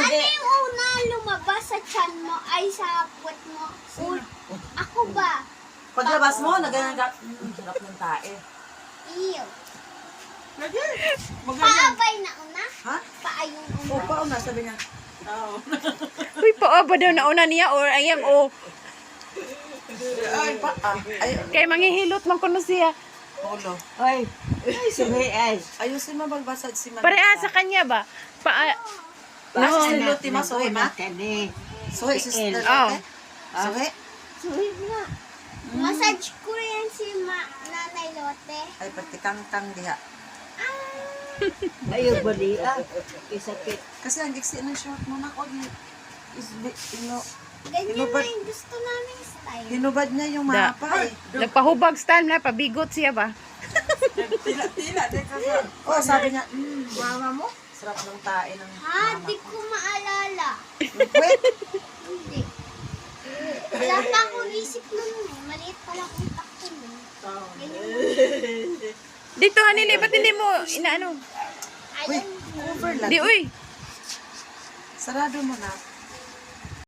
Ano yung una lumabas sa tiyan mo ay sa puwet mo? Ako ba? Paglabas mo, naganan ka. Sarap ng tae. Iyo. Magaling. Paabay na una? Ha? Paayong O, una? pauna, sabi niya. Uy, paaba daw nauna niya or ayang o. Ay, ay, Kay manghihilot man kuno siya. ulo. Ay, sabi ay. Ayusin mo magbasad si Manita. Pare sa kanya ba? Basta si Luti ma, suhi ma. Kani. Suhi, sister. Oh. Okay? Suhi. Suhid nga. Massage ko yan si Nanay Lote. Ay, pati kang diha. Ayaw bali ah. Isakit. Kasi ang iksi ng short mo na ko. Ganyan Hinubad. na yung gusto namin style. Hinubad niya yung Da. mapa eh. Nagpahubag style na, pabigot siya ba? Oh, sabi niya, mama mo? Sarap ng tae ng Ha? mama Di ko. ko maalala. Wait, Hindi. Wala pa akong isip nun. Maliit pala akong takto nun. Ganyan. Dito hanili, ba't hindi mo inaano? wait, Ayun. over lang. Di uy. Sarado mo na.